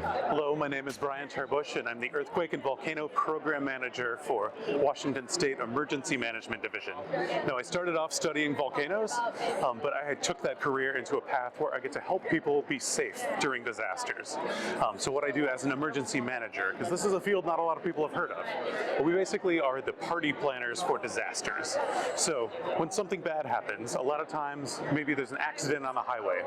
Hello, my name is Brian Tarbush, and I'm the Earthquake and Volcano Program Manager for Washington State Emergency Management Division. Now, I started off studying volcanoes, but I took that career into a path where I get to help people be safe during disasters. So what I do as an emergency manager, because this is a field not a lot of people have heard of, but we basically are the party planners for disasters. So when something bad happens, a lot of times maybe there's an accident on the highway,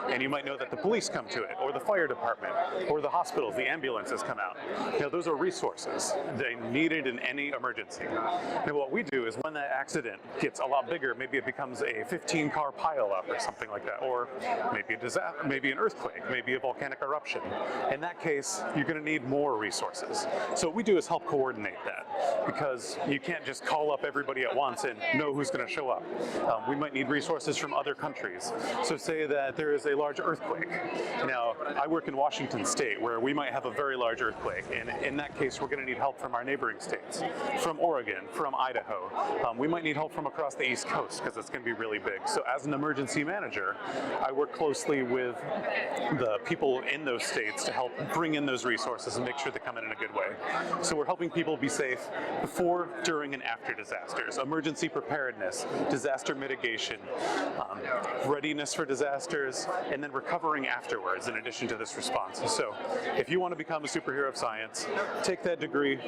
and you might know that the police come to it, or the fire department, or the hospitals, the ambulances come out. Now, those are resources. They needed in any emergency. And what we do is when that accident gets a lot bigger, maybe it becomes a 15-car pileup or something like that, or maybe a disaster, maybe an earthquake, maybe a volcanic eruption. In that case, you're going to need more resources. So what we do is help coordinate that, because you can't just call up everybody at once and know who's going to show up. We might need resources from other countries. So say that there is a large earthquake. Now, I work in Washington State, where we might have a very large earthquake, and in that case, we're going to need help from our neighboring states, from Oregon, from Idaho. We might need help from across the East Coast, because it's going to be really big. So as an emergency manager, I work closely with the people in those states to help bring in those resources and make sure they come in a good way. So we're helping people be safe before, during, and after disasters. Emergency preparedness, disaster mitigation, readiness for disasters, and then recovering afterwards in addition to this response. So if you want to become a superhero of science, take that degree,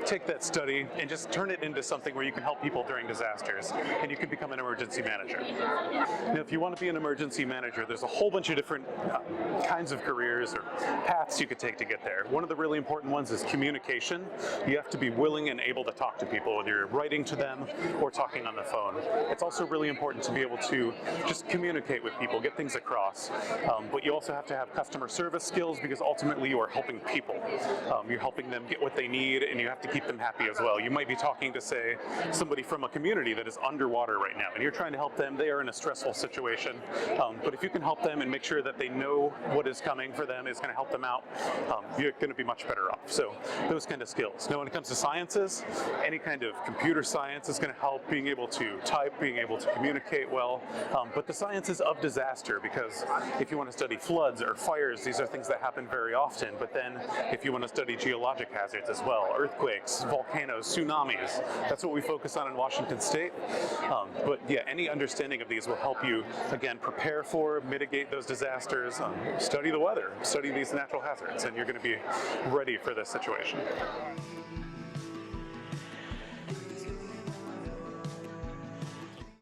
take that study, and just turn it into something where you can help people during disasters, and you can become an emergency manager. Now, if you want to be an emergency manager, there's a whole bunch of different kinds of careers or paths you could take to get there. One of the really important ones is communication. You have to be willing and able to talk to people, whether you're writing to them or talking on the phone. It's also really important to be able to just communicate with people, get things across, but you also have to have customer service skills, because ultimately you are helping people. You're helping them get what they need, and you have to keep them happy as well. You might be talking to, say, somebody from a community that is underwater right now, and you're trying to help them. They are in a stressful situation, but if you can help them and make sure that they know what is coming for them is going to help them out, you're going to be much better off. So those kind of skills. Now, when it comes to sciences, any kind of computer science is going to help, being able to type, being able to communicate well, but the sciences of disaster, because if you want to study floods or fires, these are things that happen very often, but then if you want to study geologic hazards as well, earthquakes, volcanoes, tsunamis, that's what we focus on in Washington State. But yeah, any understanding of these will help you, again, prepare for, mitigate those disasters, study the weather, study these natural hazards, and you're going to be ready for this situation.